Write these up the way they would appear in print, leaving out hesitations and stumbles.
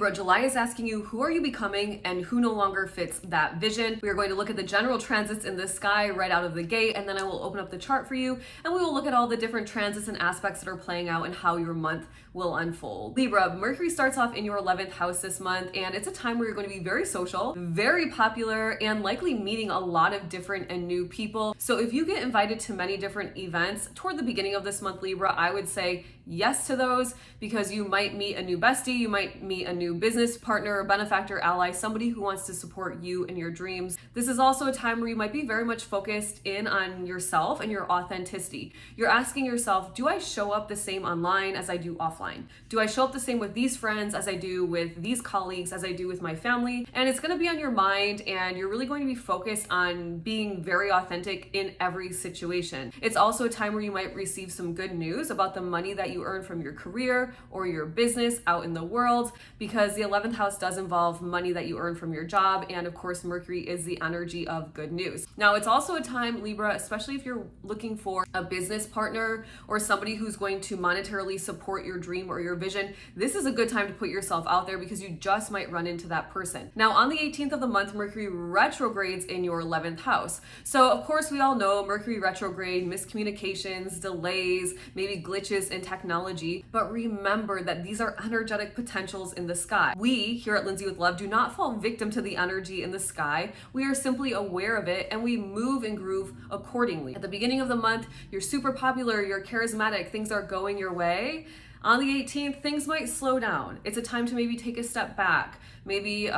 Libra, July is asking you, who are you becoming and who no longer fits that vision? We are going to look at the general transits in the sky right out of the gate, and then I will open up the chart for you, and we will look at all the different transits and aspects that are playing out and how your month will unfold. Libra, Mercury starts off in your 11th house this month, and it's a time where you're going to be very social, very popular, and likely meeting a lot of different and new people. So if you get invited to many different events toward the beginning of this month, Libra, I would say yes to those, because you might meet a new bestie, you might meet a new business partner, benefactor, ally, somebody who wants to support you and your dreams. This is also a time where you might be very much focused in on yourself and your authenticity. You're asking yourself, do I show up the same online as I do offline? Do I show up the same with these friends as I do with these colleagues, as I do with my family? And it's going to be on your mind, and you're really going to be focused on being very authentic in every situation. It's also a time where you might receive some good news about the money that you earn from your career or your business out in the world, because the 11th house does involve money that you earn from your job, and of course Mercury is the energy of good news. Now it's also a time, Libra, especially if you're looking for a business partner or somebody who's going to monetarily support your dream or your vision, this is a good time to put yourself out there, because you just might run into that person. Now on the 18th of the month, Mercury retrogrades in your 11th house. So of course we all know Mercury retrograde, miscommunications, delays, maybe glitches in technology, but remember that these are energetic potentials in the sky. We here at Lindsay with Love do not fall victim to the energy in the sky. We are simply aware of it, and we move and groove accordingly. At the beginning of the month, you're super popular, you're charismatic, things are going your way. On the 18th, things might slow down. It's a time to maybe take a step back, maybe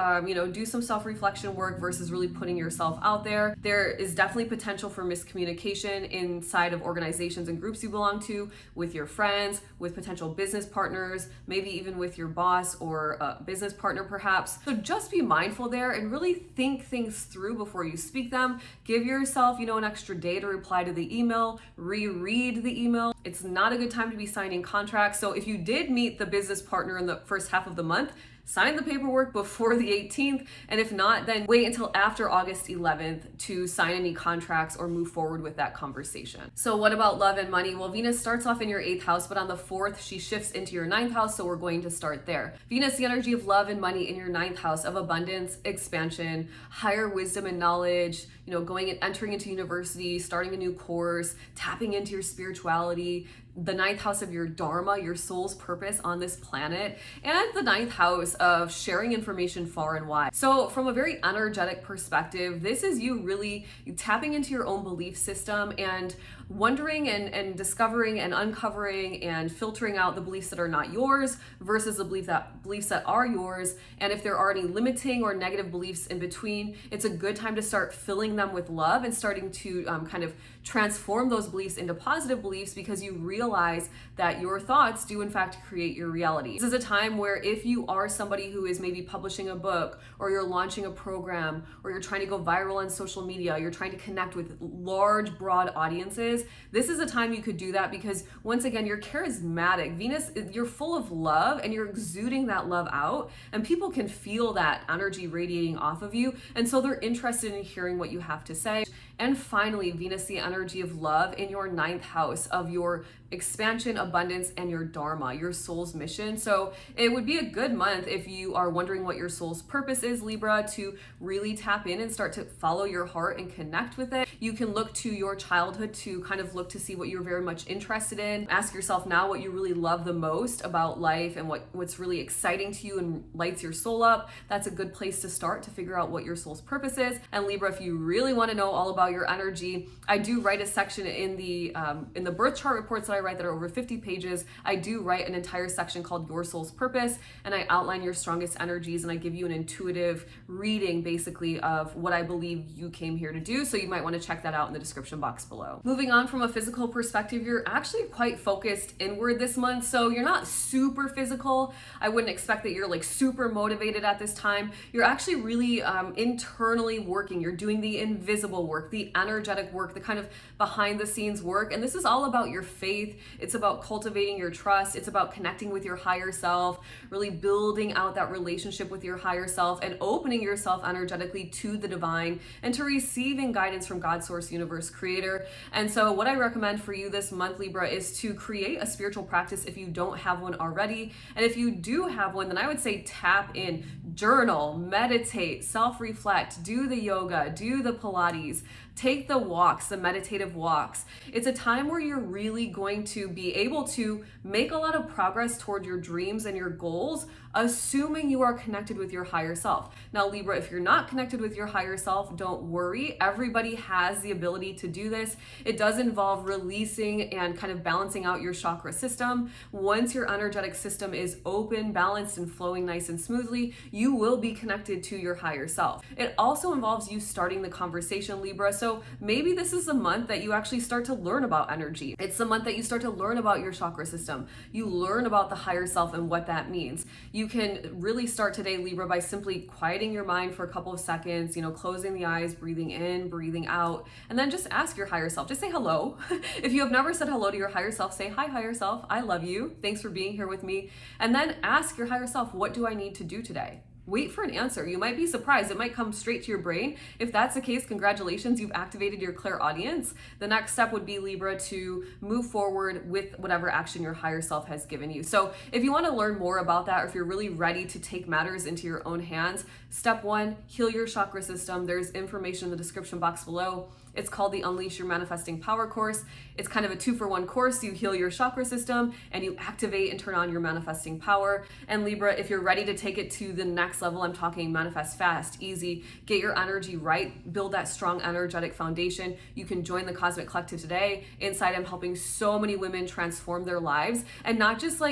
do some self-reflection work versus really putting yourself out there. There is definitely potential for miscommunication inside of organizations and groups you belong to, with your friends, with potential business partners, maybe even with your boss or a business partner perhaps. So just be mindful there and really think things through before you speak them. Give yourself, an extra day to reply to the email, reread the email. It's not a good time to be signing contracts. So if you did meet the business partner in the first half of the month, sign the paperwork before the 18th, and if not, then wait until after August 11th to sign any contracts or move forward with that conversation. So what about love and money? Well, Venus starts off in your 8th house, but on the 4th, she shifts into your 9th house, so we're going to start there. Venus, the energy of love and money in your 9th house, of abundance, expansion, higher wisdom and knowledge, going and entering into university, starting a new course, tapping into your spirituality, the 9th house of your dharma, your soul's purpose on this planet, and the 9th house of sharing information far and wide. So from a very energetic perspective, this is you really tapping into your own belief system and wondering and discovering and uncovering and filtering out the beliefs that are not yours versus the beliefs that are yours. And if there are any limiting or negative beliefs in between, it's a good time to start filling them with love and starting to kind of transform those beliefs into positive beliefs, because you realize that your thoughts do in fact create your reality. This is a time where if you are somebody who is maybe publishing a book, or you're launching a program, or you're trying to go viral on social media, you're trying to connect with large, broad audiences, this is a time you could do that, because once again, you're charismatic. Venus, you're full of love and you're exuding that love out, and people can feel that energy radiating off of you, and so they're interested in hearing what you have to say. And finally, Venus, the energy of love in your 9th house, of your expansion, abundance, and your dharma, your soul's mission. So it would be a good month if you are wondering what your soul's purpose is, Libra, to really tap in and start to follow your heart and connect with it. You can look to your childhood to kind of look to see what you're very much interested in. Ask yourself now what you really love the most about life and what's really exciting to you and lights your soul up. That's a good place to start to figure out what your soul's purpose is. And Libra, if you really want to know all about your energy, I do write a section in the birth chart reports that I write that are over 50 pages. I do write an entire section called Your Soul's Purpose, and I outline your strongest energies, and I give you an intuitive reading basically of what I believe you came here to do. So you might want to check that out in the description box below. Moving on, from a physical perspective, you're actually quite focused inward this month. So you're not super physical. I wouldn't expect that you're like super motivated at this time. You're actually really internally working. You're doing the invisible work, the energetic work, the kind of behind the scenes work. And this is all about your faith. It's about cultivating your trust. It's about connecting with your higher self, really building out that relationship with your higher self and opening yourself energetically to the divine and to receiving guidance from God, source, universe, creator. And so So what I recommend for you this month, Libra, is to create a spiritual practice if you don't have one already. And if you do have one, then I would say tap in, journal, meditate, self-reflect, do the yoga, do the Pilates, take the walks, the meditative walks. It's a time where you're really going to be able to make a lot of progress toward your dreams and your goals, assuming you are connected with your higher self. Now, Libra, if you're not connected with your higher self, don't worry. Everybody has the ability to do this. It does involve releasing and kind of balancing out your chakra system. Once your energetic system is open, balanced, and flowing nice and smoothly, you will be connected to your higher self. It also involves you starting the conversation, Libra. So maybe this is the month that you actually start to learn about energy. It's the month that you start to learn about your chakra system. You learn about the higher self and what that means. You can really start today, Libra, by simply quieting your mind for a couple of seconds, closing the eyes, breathing in, breathing out, and then just ask your higher self. Just say hello. If you have never said hello to your higher self, say, hi, higher self. I love you. Thanks for being here with me. And then ask your higher self, what do I need to do today? Wait for an answer. You might be surprised. It might come straight to your brain. If that's the case, congratulations, you've activated your clairaudience. The next step would be, Libra, to move forward with whatever action your higher self has given you. So if you want to learn more about that, or if you're really ready to take matters into your own hands, step one, heal your chakra system. There's information in the description box below. It's called the Unleash Your Manifesting Power course. It's kind of a 2-for-1 course. You heal your chakra system and you activate and turn on your manifesting power. And Libra, if you're ready to take it to the next level, I'm talking manifest fast, easy, get your energy right, build that strong energetic foundation. You can join the Cosmic Collective today. Inside, I'm helping so many women transform their lives and not just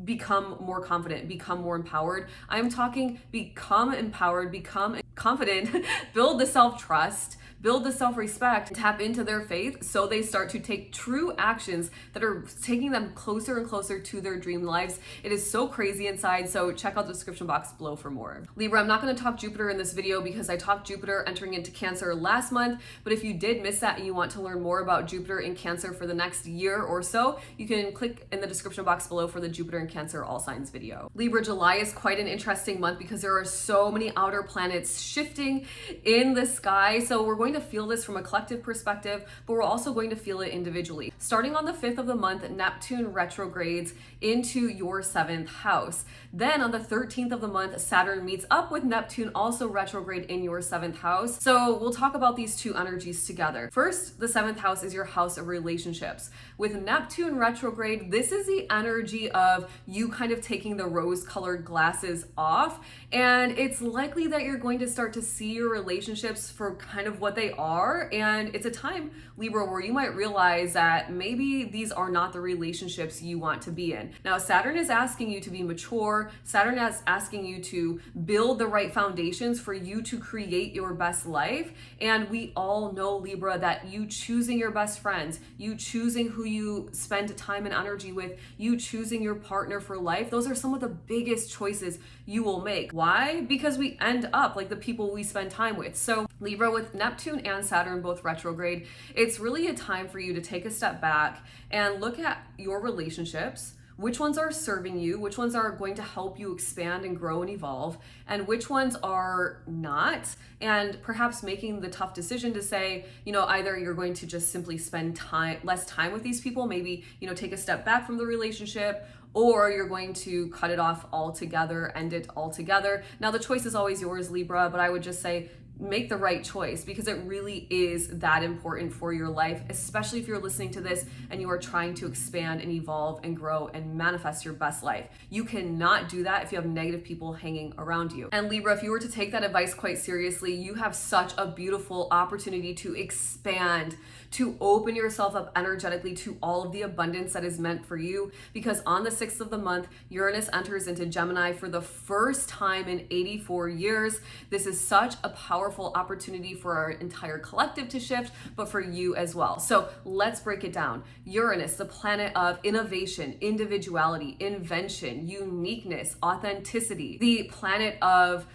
become more confident, become more empowered. I'm talking become empowered, become confident, build the self-trust, build the self-respect, tap into their faith so they start to take true actions that are taking them closer and closer to their dream lives. It is so crazy inside, so check out the description box below for more. Libra, I'm not going to talk Jupiter in this video because I talked Jupiter entering into Cancer last month, but if you did miss that and you want to learn more about Jupiter in Cancer for the next year or so, you can click in the description box below for the Jupiter in Cancer all signs video. Libra, July is quite an interesting month because there are so many outer planets shifting in the sky, so we're going to feel this from a collective perspective, but we're also going to feel it individually. Starting on the 5th of the month, Neptune retrogrades into your 7th house. Then on the 13th of the month, Saturn meets up with Neptune, also retrograde in your 7th house. So we'll talk about these two energies together. First, the 7th house is your house of relationships. With Neptune retrograde, this is the energy of you kind of taking the rose-colored glasses off, and it's likely that you're going to start to see your relationships for kind of what they are, and it's a time, Libra, where you might realize that maybe these are not the relationships you want to be in. Now, Saturn is asking you to be mature. Saturn is asking you to build the right foundations for you to create your best life, and we all know, Libra, that you choosing your best friends, you choosing who you spend time and energy with, you choosing your partner for life, those are some of the biggest choices you will make. Why? Because we end up like the people we spend time with. So Libra, with Neptune and Saturn both retrograde, it's really a time for you to take a step back and look at your relationships. Which ones are serving you, which ones are going to help you expand and grow and evolve, and which ones are not, and perhaps making the tough decision to say, either you're going to just simply spend less time with these people, maybe, take a step back from the relationship, or you're going to cut it off altogether, end it altogether. Now, the choice is always yours, Libra, but I would just say, make the right choice because it really is that important for your life, especially if you're listening to this and you are trying to expand and evolve and grow and manifest your best life. You cannot do that if you have negative people hanging around you. And Libra, if you were to take that advice quite seriously, you have such a beautiful opportunity to expand, to open yourself up energetically to all of the abundance that is meant for you, because on the 6th of the month, Uranus enters into Gemini for the first time in 84 years. This is such a powerful opportunity for our entire collective to shift, but for you as well. So let's break it down. Uranus, the planet of innovation, individuality, invention, uniqueness, authenticity, the planet of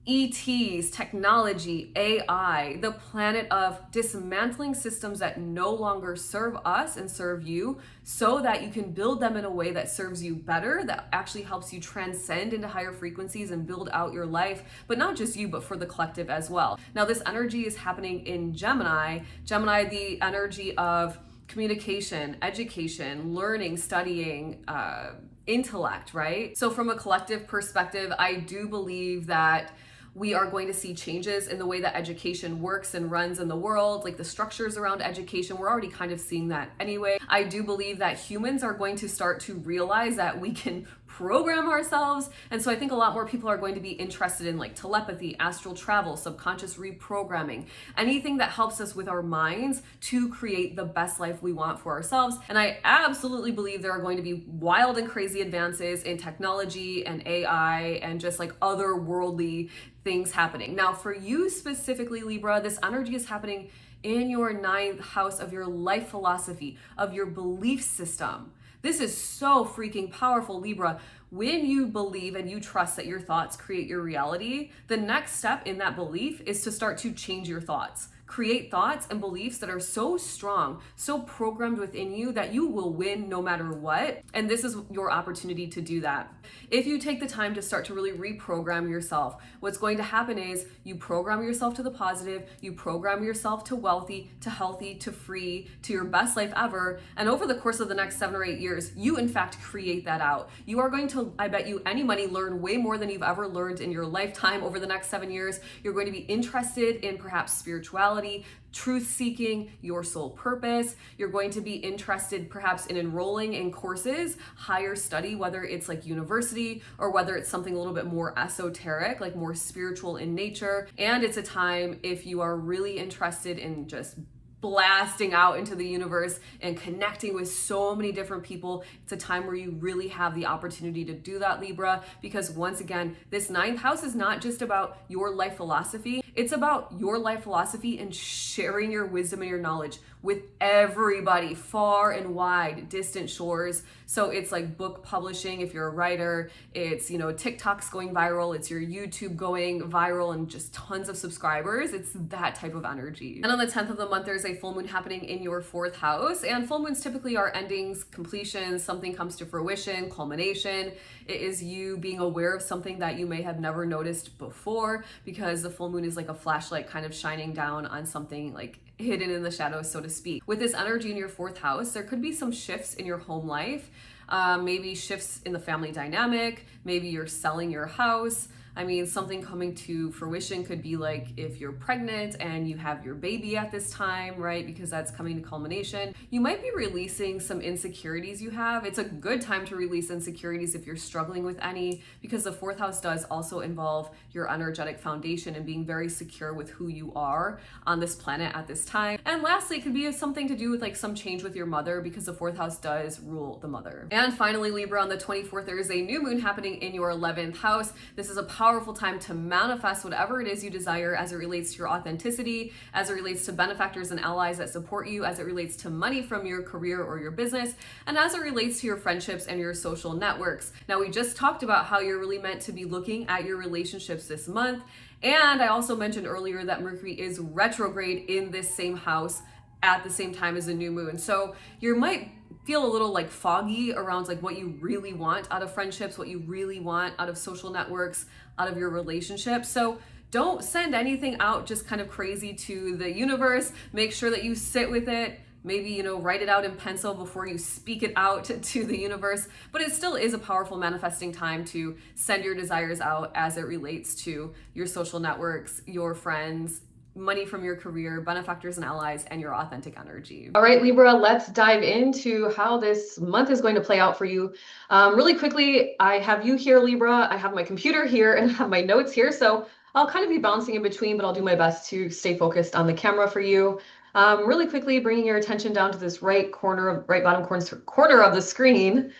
ETs, technology, AI, the planet of dismantling systems that no longer serve us and serve you so that you can build them in a way that serves you better, that actually helps you transcend into higher frequencies and build out your life, but not just you, but for the collective as well. Now, this energy is happening in Gemini. Gemini, the energy of communication, education, learning, studying, intellect, right? So from a collective perspective, I do believe that we are going to see changes in the way that education works and runs in the world, like the structures around education. We're already kind of seeing that anyway. I do believe that humans are going to start to realize that we can program ourselves. And so I think a lot more people are going to be interested in like telepathy, astral travel, subconscious reprogramming, anything that helps us with our minds to create the best life we want for ourselves. And I absolutely believe there are going to be wild and crazy advances in technology and AI and just like otherworldly things happening. Now, for you specifically, Libra, this energy is happening in your 9th house of your life philosophy, of your belief system. This is so freaking powerful, Libra. When you believe and you trust that your thoughts create your reality, the next step in that belief is to start to change your thoughts. Create thoughts and beliefs that are so strong, so programmed within you that you will win no matter what. And this is your opportunity to do that. If you take the time to start to really reprogram yourself, what's going to happen is you program yourself to the positive, you program yourself to wealthy, to healthy, to free, to your best life ever. And over the course of the next 7 or 8 years, you in fact create that out. You are going to, I bet you any money, learn way more than you've ever learned in your lifetime over the next 7 years. You're going to be interested in perhaps spirituality, truth seeking, your soul purpose. You're going to be interested perhaps in enrolling in courses, higher study, whether it's like university or whether it's something a little bit more esoteric, like more spiritual in nature. And it's a time, if you are really interested in just blasting out into the universe and connecting with so many different people, it's a time where you really have the opportunity to do that, Libra, because once again, this 9th house is not just about your life philosophy, it's about your life philosophy and sharing your wisdom and your knowledge with everybody, far and wide, distant shores. So it's like book publishing if you're a writer, it's, you know, TikTok's going viral, it's your YouTube going viral and just tons of subscribers. It's that type of energy. And on the 10th of the month, there's a full moon happening in your 4th house. And full moons typically are endings, completions, something comes to fruition, culmination. It is you being aware of something that you may have never noticed before, because the full moon is like a flashlight kind of shining down on something like hidden in the shadows, so to speak. With this energy in your 4th house, there could be some shifts in your home life, maybe shifts in the family dynamic, maybe you're selling your house. I mean, something coming to fruition could be like if you're pregnant and you have your baby at this time, right? Because that's coming to culmination. You might be releasing some insecurities you have. It's a good time to release insecurities if you're struggling with any, because the 4th house does also involve your energetic foundation and being very secure with who you are on this planet at this time. And lastly, it could be something to do with like some change with your mother, because the 4th house does rule the mother. And finally, Libra, on the 24th, there is a new moon happening in your 11th house. This is a powerful time to manifest whatever it is you desire as it relates to your authenticity, as it relates to benefactors and allies that support you, as it relates to money from your career or your business, and as it relates to your friendships and your social networks. Now, we just talked about how you're really meant to be looking at your relationships this month. And I also mentioned earlier that Mercury is retrograde in this same house at the same time as the new moon. So you might feel a little like foggy around like what you really want out of friendships, what you really want out of social networks, out of your relationships. So don't send anything out just kind of crazy to the universe. Make sure that you sit with it. Maybe, you know, write it out in pencil before you speak it out to the universe. But it still is a powerful manifesting time to send your desires out as it relates to your social networks, your friends, money from your career, benefactors and allies, and your authentic energy. All right, Libra, let's dive into how this month is going to play out for you. Really quickly, I have you here, Libra. I have my computer here and I have my notes here. So I'll kind of be bouncing in between, but I'll do my best to stay focused on the camera for you. Really quickly, bringing your attention down to this right bottom corner of the screen.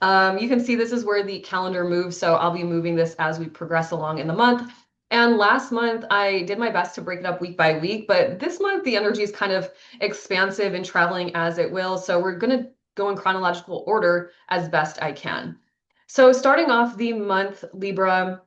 You can see this is where the calendar moves. So I'll be moving this as we progress along in the month. And last month, I did my best to break it up week by week, but this month the energy is kind of expansive and traveling as it will. So we're going to go in chronological order as best I can. So starting off the month, Libra,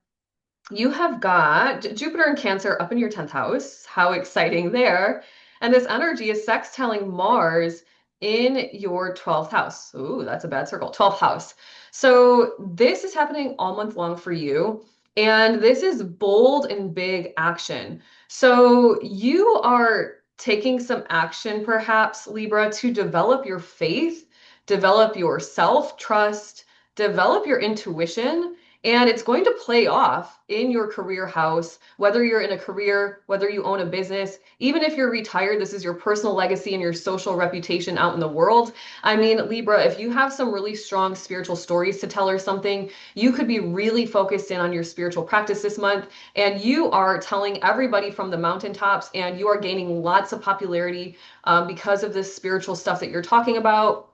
you have got Jupiter and Cancer up in your 10th house. How exciting there. And this energy is sextiling Mars in your 12th house. Ooh, that's a bad circle. 12th house. So this is happening all month long for you. And this is bold and big action. So you are taking some action, perhaps, Libra, to develop your faith, develop your self-trust, develop your intuition. And it's going to play off in your career house, whether you're in a career, whether you own a business, even if you're retired, this is your personal legacy and your social reputation out in the world. I mean, Libra, if you have some really strong spiritual stories to tell or something, you could be really focused in on your spiritual practice this month. And you are telling everybody from the mountaintops, and you are gaining lots of popularity because of this spiritual stuff that you're talking about.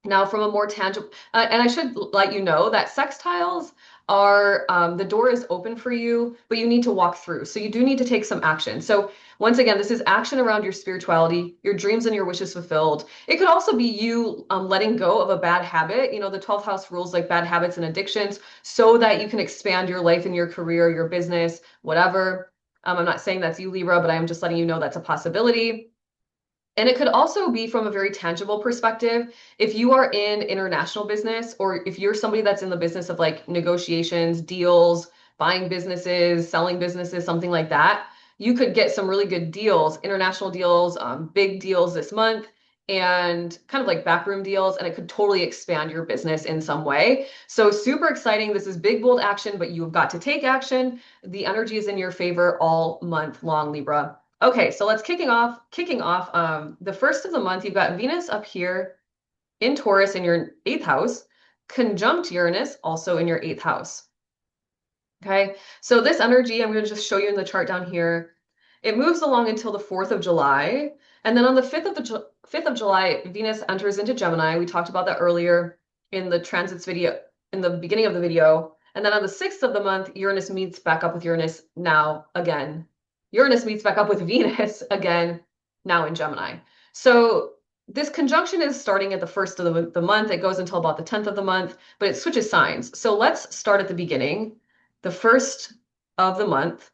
Now, from a more tangible, and I should let you know that sextiles are the door is open for you, but you need to walk through. So you do need to take some action. So once again, this is action around your spirituality, your dreams and your wishes fulfilled. It could also be you letting go of a bad habit. You know, the 12th house rules like bad habits and addictions so that you can expand your life and your career, your business, whatever. I'm not saying that's you, Libra, but I'm just letting you know that's a possibility. And it could also be from a very tangible perspective. If you are in international business, or if you're somebody that's in the business of like negotiations, deals, buying businesses, selling businesses, something like that, you could get some really good deals, international deals, big deals this month, and kind of like backroom deals, and it could totally expand your business in some way. So super exciting. This is big, bold action, but you've got to take action. The energy is in your favor all month long, Libra. Okay, so let's kicking off the first of the month. You've got Venus up here in Taurus in your eighth house, conjunct Uranus also in your eighth house. Okay, so this energy, I'm going to just show you in the chart down here. It moves along until the 4th of July. And then on the 5th of July, Venus enters into Gemini. We talked about that earlier in the transits video, in the beginning of the video. And then on the 6th of the month, Uranus meets back up with Uranus now again. Uranus meets back up with Venus again, now in Gemini. So this conjunction is starting at the 1st of the month. It goes until about the 10th of the month, but it switches signs. So let's start at the beginning, the 1st of the month.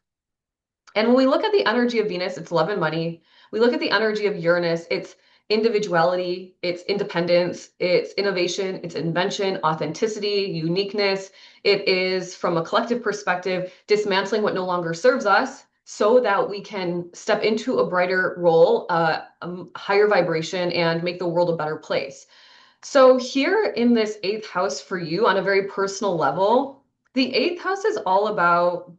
And when we look at the energy of Venus, it's love and money. We look at the energy of Uranus, it's individuality, it's independence, it's innovation, it's invention, authenticity, uniqueness. It is, from a collective perspective, dismantling what no longer serves us so that we can step into a brighter role, a higher vibration, and make the world a better place. So here in this eighth house for you, on a very personal level, the eighth house is all about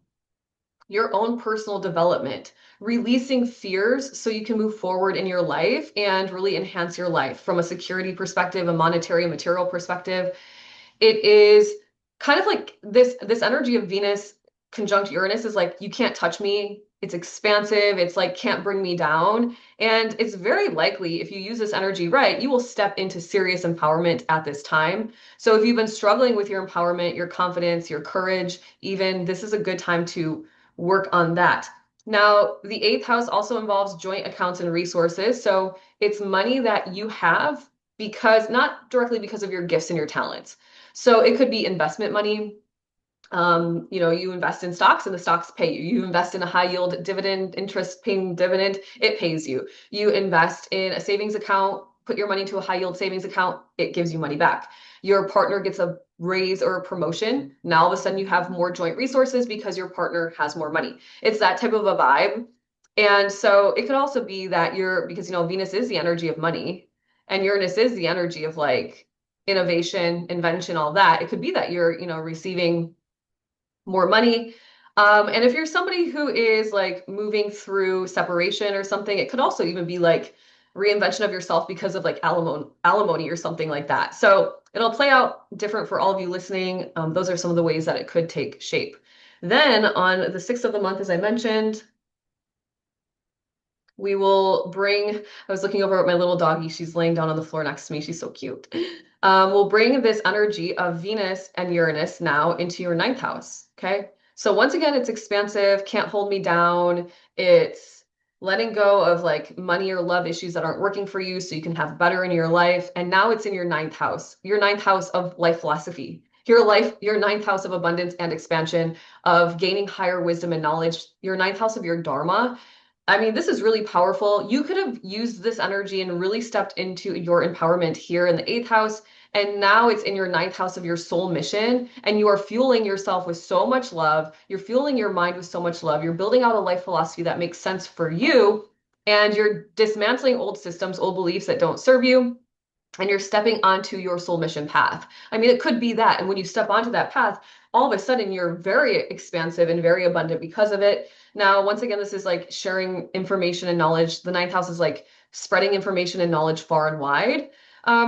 your own personal development, releasing fears so you can move forward in your life and really enhance your life from a security perspective, a monetary, material perspective. It is kind of like this energy of Venus conjunct Uranus is like, you can't touch me. It's expansive. It's like, can't bring me down. And it's very likely, if you use this energy right, you will step into serious empowerment at this time. So if you've been struggling with your empowerment, your confidence, your courage, even, this is a good time to work on that. Now, the eighth house also involves joint accounts and resources. So it's money that you have because, not directly because of your gifts and your talents. So it could be investment money. You invest in stocks and the stocks pay you. You invest in a high yield dividend, interest paying dividend, it pays you. You invest in a savings account, put your money to a high yield savings account, it gives you money back. Your partner gets a raise or a promotion. Now all of a sudden you have more joint resources because your partner has more money. It's that type of a vibe. And so it could also be that because Venus is the energy of money and Uranus is the energy of like innovation, invention, all that. It could be that you're, receiving more money. And if you're somebody who is like moving through separation or something, it could also even be like reinvention of yourself because of like alimony or something like that. So it'll play out different for all of you listening. Those are some of the ways that it could take shape. Then on the 6th of the month, as I mentioned, we will bring, I was looking over at my little doggie. She's laying down on the floor next to me. She's so cute. We'll bring this energy of Venus and Uranus now into your ninth house. Okay. So once again, it's expansive, can't hold me down. It's letting go of like money or love issues that aren't working for you so you can have better in your life. And now it's in your ninth house of life philosophy. Your life, your ninth house of abundance and expansion, of gaining higher wisdom and knowledge, your ninth house of your dharma. I mean, this is really powerful. You could have used this energy and really stepped into your empowerment here in the eighth house. And now it's in your ninth house of your soul mission. And you are fueling yourself with so much love. You're fueling your mind with so much love. You're building out a life philosophy that makes sense for you. And you're dismantling old systems, old beliefs that don't serve you. And you're stepping onto your soul mission path. I mean, it could be that. And when you step onto that path, all of a sudden you're very expansive and very abundant because of it. Now, once again, this is like sharing information and knowledge. The ninth house is like spreading information and knowledge far and wide.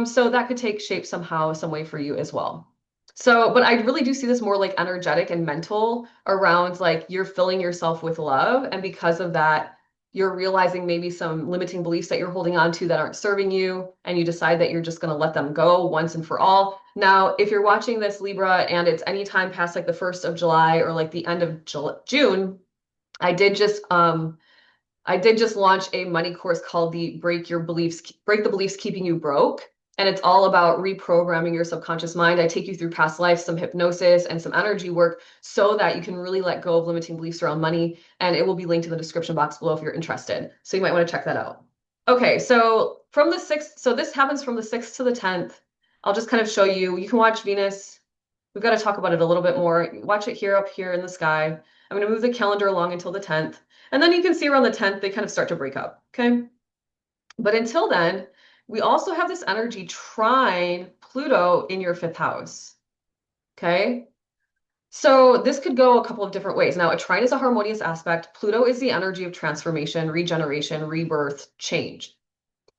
So that could take shape somehow, some way for you as well. So, but I really do see this more like energetic and mental around like you're filling yourself with love. And because of that, you're realizing maybe some limiting beliefs that you're holding on to that aren't serving you, and you decide that you're just going to let them go once and for all. Now, if you're watching this, Libra, and it's any time past like the 1st of July or like the end of June, I did just launch a money course called the Break the Beliefs Keeping You Broke. And it's all about reprogramming your subconscious mind. I take you through past lives, some hypnosis, and some energy work so that you can really let go of limiting beliefs around money. And it will be linked in the description box below if you're interested. So you might want to check that out. Okay, so from the 6th, so this happens from the 6th to the 10th. I'll just kind of show you. You can watch Venus. We've got to talk about it a little bit more. Watch it here, up here in the sky. I'm going to move the calendar along until the 10th. And then you can see around the 10th, they kind of start to break up, okay? But until then, we also have this energy trine Pluto in your 5th house, okay? So this could go a couple of different ways. Now, a trine is a harmonious aspect. Pluto is the energy of transformation, regeneration, rebirth, change,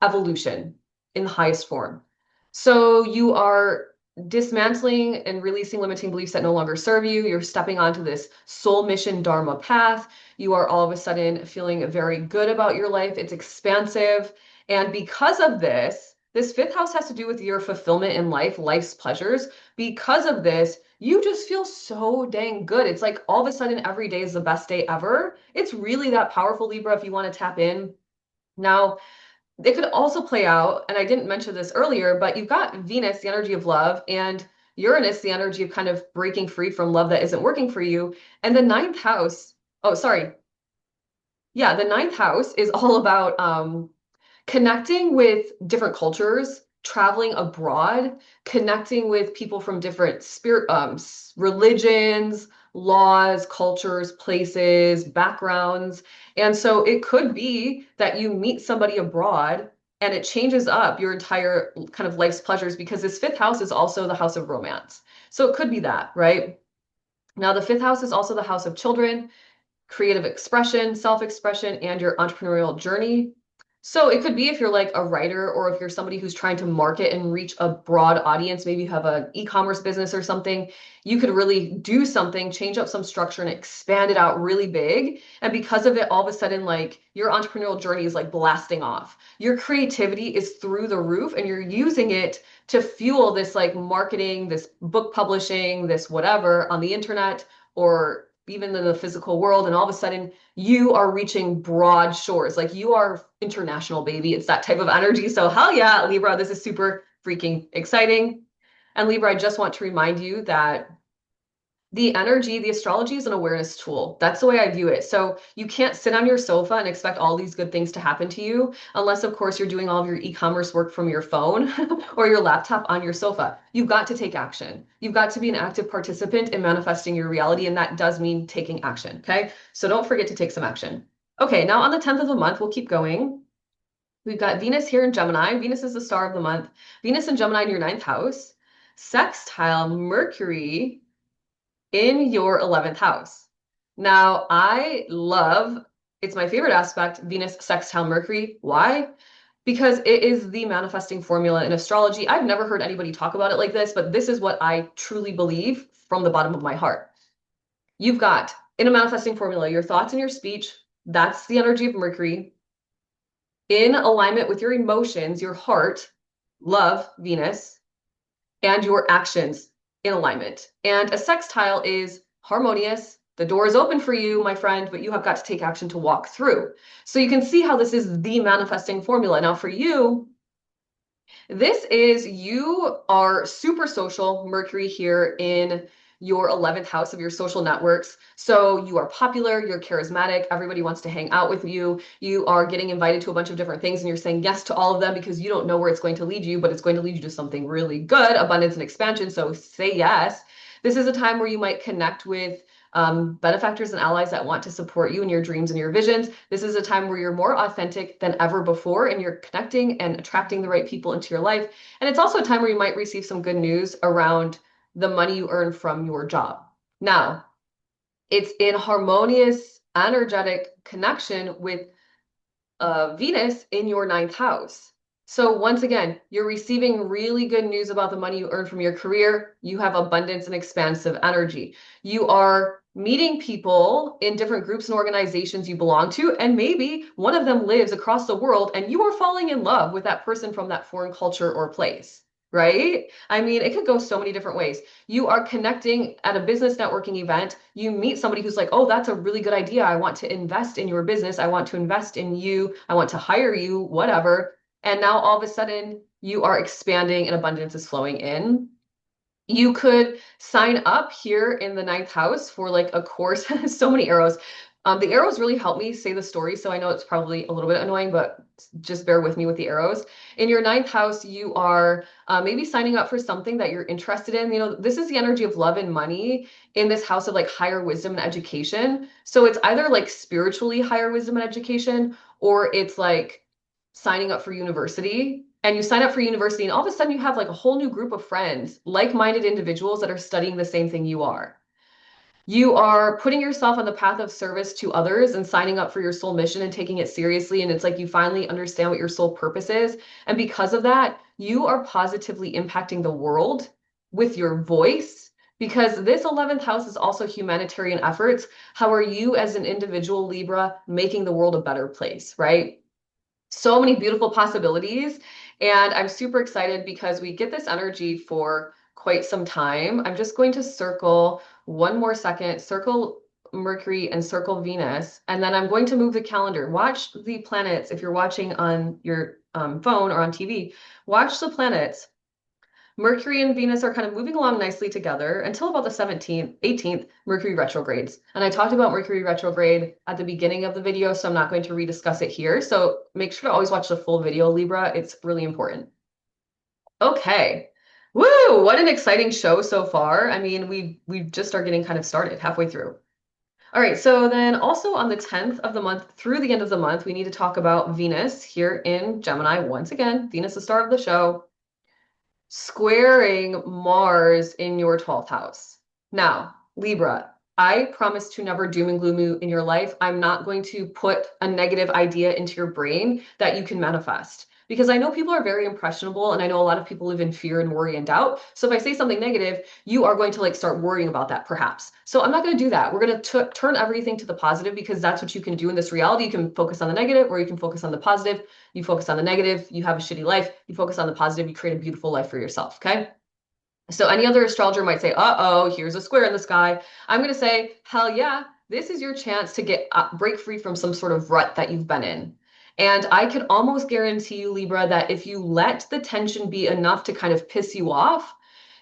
evolution in the highest form. So you are dismantling and releasing limiting beliefs that no longer serve you. You're stepping onto this soul mission dharma path. You are all of a sudden feeling very good about your life. It's expansive. And because of this 5th house has to do with your fulfillment in life, life's pleasures. Because of this, you just feel so dang good. It's like all of a sudden every day is the best day ever. It's really that powerful, Libra, if you want to tap in. Now, it could also play out, and I didn't mention this earlier, but you've got Venus, the energy of love, and Uranus, the energy of kind of breaking free from love that isn't working for you. And the ninth house, oh, sorry. Yeah, the ninth house is all about connecting with different cultures, traveling abroad, connecting with people from different religions, laws, cultures, places, backgrounds. And so it could be that you meet somebody abroad and it changes up your entire kind of life's pleasures, because this 5th house is also the house of romance. So it could be that, right? Now, the 5th house is also the house of children, creative expression, self-expression, and your entrepreneurial journey. So it could be if you're like a writer, or if you're somebody who's trying to market and reach a broad audience, maybe you have an e-commerce business or something, you could really do something, change up some structure and expand it out really big. And because of it, all of a sudden, like your entrepreneurial journey is like blasting off. Your creativity is through the roof, and you're using it to fuel this like marketing, this book publishing, this whatever on the internet, or even in the physical world. And all of a sudden you are reaching broad shores. Like you are international, baby. It's that type of energy. So hell yeah, Libra, this is super freaking exciting. And Libra, I just want to remind you that the energy, the astrology is an awareness tool. That's the way I view it. So you can't sit on your sofa and expect all these good things to happen to you, unless of course you're doing all of your e-commerce work from your phone or your laptop on your sofa. You've got to take action. You've got to be an active participant in manifesting your reality. And that does mean taking action. Okay. So don't forget to take some action. Okay. Now on the 10th of the month, we'll keep going. We've got Venus here in Gemini. Venus is the star of the month. Venus in Gemini in your 9th house. Sextile Mercury in your 11th house. Now, it's my favorite aspect, Venus sextile Mercury. Why? Because it is the manifesting formula in astrology. I've never heard anybody talk about it like this, but this is what I truly believe from the bottom of my heart. You've got, in a manifesting formula, your thoughts and your speech, that's the energy of Mercury. In alignment with your emotions, your heart, love, Venus, and your actions, in alignment. And a sextile is harmonious. The door is open for you, my friend, but you have got to take action to walk through. So you can see how this is the manifesting formula. Now for you, This is you are super social, Mercury here in your 11th house of your social networks. So you are popular, you're charismatic, everybody wants to hang out with you. You are getting invited to a bunch of different things and you're saying yes to all of them because you don't know where it's going to lead you, but it's going to lead you to something really good, abundance and expansion. So say yes. This is a time where you might connect with benefactors and allies that want to support you in your dreams and your visions. This is a time where you're more authentic than ever before and you're connecting and attracting the right people into your life. And it's also a time where you might receive some good news around the money you earn from your job. Now, it's in harmonious, energetic connection with Venus in your ninth house. So once again, you're receiving really good news about the money you earn from your career. You have abundance and expansive energy. You are meeting people in different groups and organizations you belong to, and maybe one of them lives across the world and you are falling in love with that person from that foreign culture or place, right? I mean, it could go so many different ways. You are connecting at a business networking event. You meet somebody who's like, oh, that's a really good idea. I want to invest in your business. I want to invest in you. I want to hire you, whatever. And now all of a sudden you are expanding and abundance is flowing in. You could sign up here in the ninth house for like a course. So many arrows. The arrows really help me say the story. So I know it's probably a little bit annoying, but just bear with me with the arrows. In your ninth house, you are maybe signing up for something that you're interested in. You know, this is the energy of love and money in this house of like higher wisdom and education. So it's either like spiritually higher wisdom and education, or it's like signing up for university. And you sign up for university and all of a sudden you have like a whole new group of friends, like-minded individuals that are studying the same thing you are. You are putting yourself on the path of service to others and signing up for your soul mission and taking it seriously. And it's like you finally understand what your soul purpose is. And because of that, you are positively impacting the world with your voice, because this 11th house is also humanitarian efforts. How are you as an individual, Libra, making the world a better place, right? So many beautiful possibilities. And I'm super excited because we get this energy for quite some time. I'm just going to circle one more second, circle Mercury and circle Venus, and then I'm going to move the calendar. Watch the planets. If you're watching on your phone or on TV, watch the planets. Mercury and Venus are kind of moving along nicely together until about the 17th, 18th, Mercury retrogrades. And I talked about Mercury retrograde at the beginning of the video, so I'm not going to rediscuss it here. So make sure to always watch the full video, Libra. It's really important. Okay. Woo! What an exciting show so far. I mean, we just are getting kind of started halfway through. All right, so then also on the 10th of the month through the end of the month, we need to talk about Venus here in Gemini. Once again, Venus, the star of the show, squaring Mars in your 12th house. Now, Libra, I promise to never doom and gloom you in your life. I'm not going to put a negative idea into your brain that you can manifest. Because I know people are very impressionable and I know a lot of people live in fear and worry and doubt. So if I say something negative, you are going to like start worrying about that perhaps. So I'm not going to do that. We're going to turn everything to the positive because that's what you can do in this reality. You can focus on the negative or you can focus on the positive. You focus on the negative, you have a shitty life. You focus on the positive, you create a beautiful life for yourself, okay? So any other astrologer might say, uh-oh, here's a square in the sky. I'm going to say, hell yeah, this is your chance to get break free from some sort of rut that you've been in. And I could almost guarantee you, Libra, that if you let the tension be enough to kind of piss you off,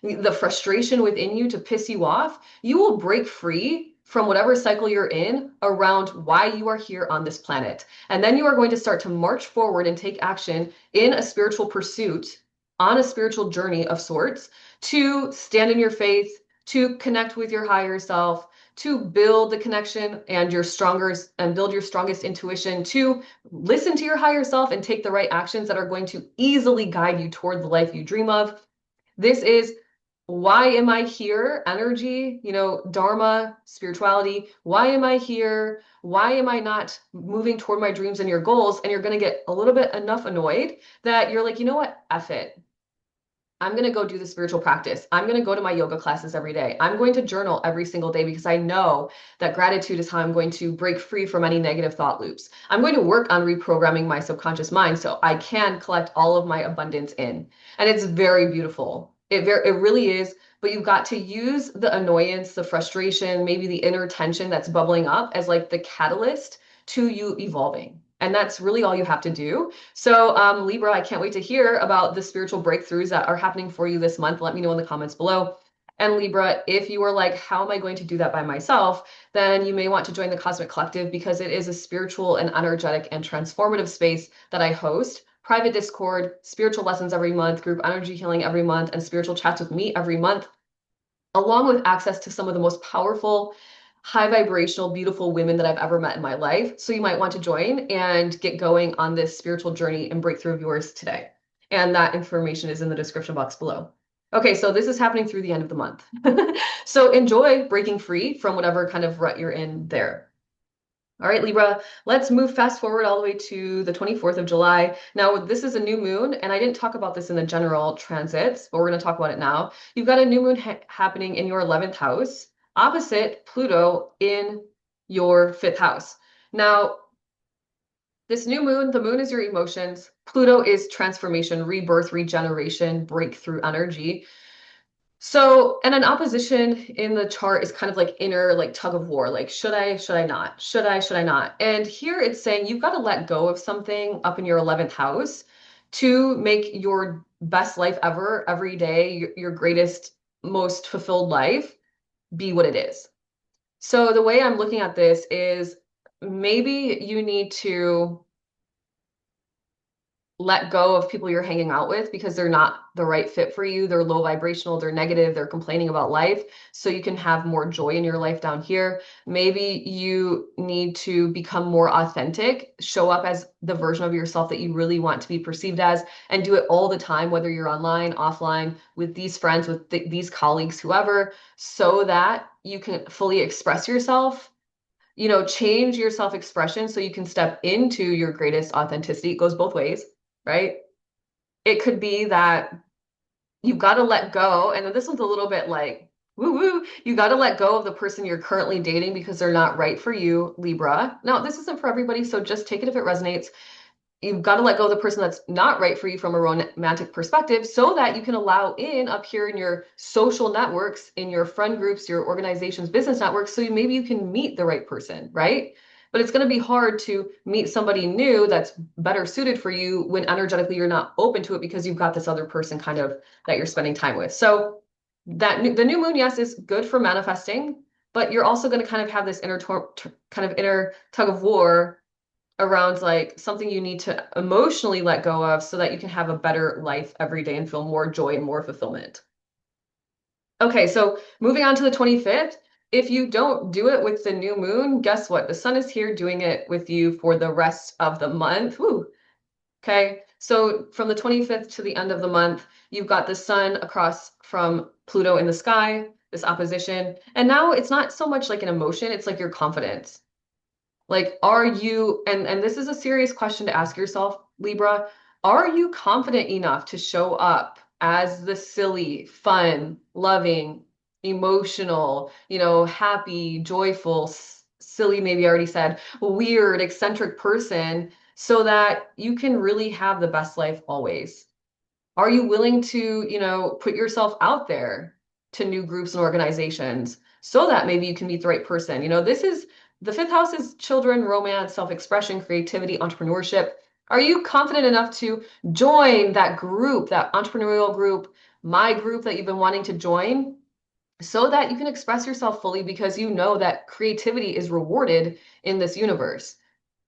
the frustration within you to piss you off, you will break free from whatever cycle you're in around why you are here on this planet. And then you are going to start to march forward and take action in a spiritual pursuit, on a spiritual journey of sorts, to stand in your faith, to connect with your higher self, to build the connection and your stronger and build your strongest intuition, to listen to your higher self and take the right actions that are going to easily guide you toward the life you dream of. This is why am I here? Energy, you know, dharma, spirituality. Why am I here? Why am I not moving toward my dreams and your goals? And you're going to get a little bit enough annoyed that you're like, you know what? F it. I'm going to go do the spiritual practice. I'm going to go to my yoga classes every day. I'm going to journal every single day because I know that gratitude is how I'm going to break free from any negative thought loops. I'm going to work on reprogramming my subconscious mind so I can collect all of my abundance in. And it's very beautiful. It really is, but you've got to use the annoyance, the frustration, maybe the inner tension that's bubbling up as like the catalyst to you evolving. And that's really all you have to do. So, Libra, I can't wait to hear about the spiritual breakthroughs that are happening for you this month. Let me know in the comments below. And Libra, if you are like, how am I going to do that by myself? Then you may want to join the Cosmic Collective, because it is a spiritual and energetic and transformative space that I host. Private Discord, spiritual lessons every month, group energy healing every month, and spiritual chats with me every month, along with access to some of the most powerful, high vibrational, beautiful women that I've ever met in my life. So you might want to join and get going on this spiritual journey and breakthrough of yours today. And that information is in the description box below. Okay, so this is happening through the end of the month. So enjoy breaking free from whatever kind of rut you're in there. All right, Libra, let's move fast forward all the way to the 24th of July. Now, this is a new moon, and I didn't talk about this in the general transits, but we're going to talk about it now. You've got a new moon happening in your 11th house, opposite Pluto in your 5th house. Now, this new moon, the moon is your emotions. Pluto is transformation, rebirth, regeneration, breakthrough energy. So, and an opposition in the chart is kind of like inner, like tug of war, like should I not? Should I not? And here it's saying you've got to let go of something up in your 11th house to make your best life ever, every day, your greatest, most fulfilled life be what it is. So the way I'm looking at this is maybe you need to let go of people you're hanging out with because they're not the right fit for you. They're low vibrational, they're negative, they're complaining about life. So you can have more joy in your life down here. Maybe you need to become more authentic, show up as the version of yourself that you really want to be perceived as, and do it all the time, whether you're online, offline, with these friends, with these colleagues, whoever, so that you can fully express yourself. You know, change your self-expression so you can step into your greatest authenticity. It goes both ways, right? It could be that you've got to let go. And this one's a little bit like, woo woo, you got to let go of the person you're currently dating because they're not right for you, Libra. Now, this isn't for everybody, so just take it if it resonates. You've got to let go of the person that's not right for you from a romantic perspective so that you can allow in up here in your social networks, in your friend groups, your organization's business networks, so maybe you can meet the right person, right? But it's going to be hard to meet somebody new that's better suited for you when energetically you're not open to it because you've got this other person kind of that you're spending time with. So that the new moon, yes, is good for manifesting, but you're also going to kind of have this inner tug of war around like something you need to emotionally let go of so that you can have a better life every day and feel more joy and more fulfillment. Okay, so moving on to the 25th. If you don't do it with the new moon, guess what? The sun is here doing it with you for the rest of the month. Woo. Okay, so from the 25th to the end of the month, you've got the sun across from Pluto in the sky, this opposition. And now it's not so much like an emotion, it's like your confidence. Like, are you, and this is a serious question to ask yourself, Libra, are you confident enough to show up as the silly, fun, loving, emotional, you know, happy, joyful, silly, maybe I already said, weird, eccentric person so that you can really have the best life always? Are you willing to, you know, put yourself out there to new groups and organizations so that maybe you can meet the right person? You know, this is the 5th house is children, romance, self-expression, creativity, entrepreneurship. Are you confident enough to join that group, that entrepreneurial group, my group that you've been wanting to join, so that you can express yourself fully because you know that creativity is rewarded in this universe?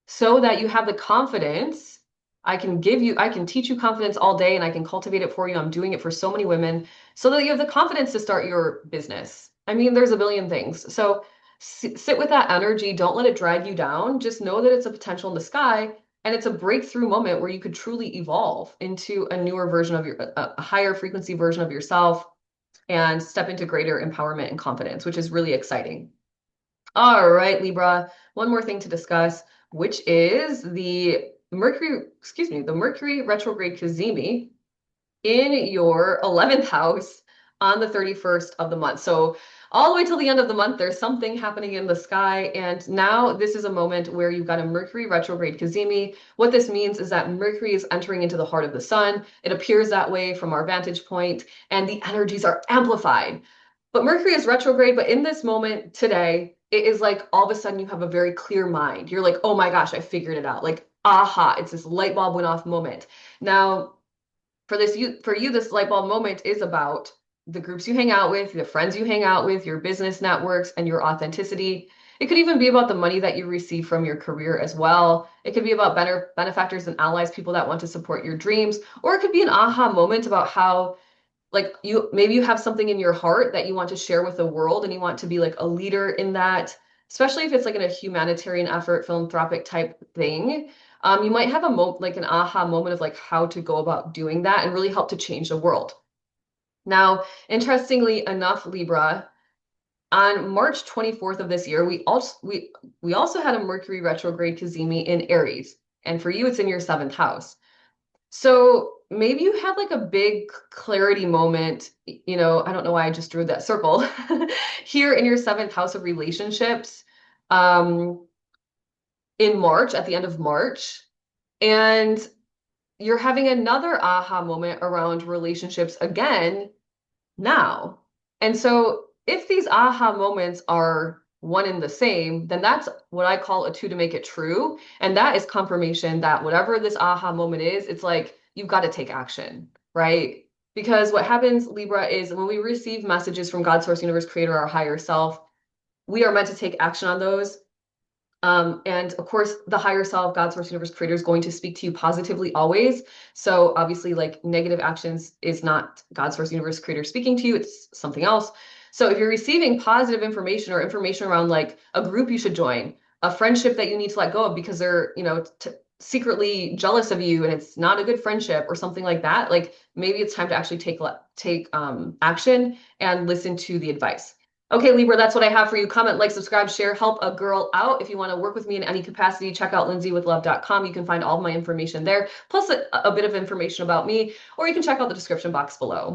So that you have the confidence. I can teach you confidence all day and I can cultivate it for you. I'm doing it for so many women so that you have the confidence to start your business. I mean, there's a billion things. So sit with that energy. Don't let it drag you down. Just know that it's a potential in the sky and it's a breakthrough moment where you could truly evolve into a newer version of a higher frequency version of yourself and step into greater empowerment and confidence, which is really exciting. All right, Libra, one more thing to discuss, which is the Mercury retrograde cazimi in your 11th house on the 31st of the month. So all the way till the end of the month, there's something happening in the sky. And now this is a moment where you've got a Mercury retrograde cazimi. What this means is that Mercury is entering into the heart of the sun. It appears that way from our vantage point, and the energies are amplified. But Mercury is retrograde, but in this moment today, it is like all of a sudden you have a very clear mind. You're like, oh my gosh, I figured it out. Like aha, it's this light bulb went off moment. Now, for you, this light bulb moment is about the groups you hang out with, the friends you hang out with, your business networks, and your authenticity. It could even be about the money that you receive from your career as well. It could be about better benefactors and allies, people that want to support your dreams, or it could be an aha moment about how like maybe you have something in your heart that you want to share with the world and you want to be like a leader in that, especially if it's like in a humanitarian effort, philanthropic type thing. You might have like an aha moment of like how to go about doing that and really help to change the world. Now, interestingly enough, Libra, on March 24th of this year, we also had a Mercury retrograde cazimi in Aries, and for you, it's in your seventh house. So maybe you had like a big clarity moment, I don't know why I just drew that circle here in your seventh house of relationships, um, in March, at the end of March. And you're having another aha moment around relationships again now. And so if these aha moments are one and the same, then that's what I call a two to make it true. And that is confirmation that whatever this aha moment is, it's like you've got to take action, right? Because what happens, Libra, is when we receive messages from God, Source, Universe, Creator, our higher self, we are meant to take action on those. And of course, the higher self, God, Source, Universe, Creator is going to speak to you positively always. So obviously, like negative actions is not God, Source, Universe, Creator speaking to you. It's something else. So if you're receiving positive information or information around like a group you should join, a friendship that you need to let go of because they're, secretly jealous of you and it's not a good friendship or something like that, like maybe it's time to actually take action and listen to the advice. Okay, Libra, that's what I have for you. Comment, like, subscribe, share, help a girl out. If you want to work with me in any capacity, check out lindsaywithlove.com. You can find all of my information there, plus a bit of information about me, or you can check out the description box below.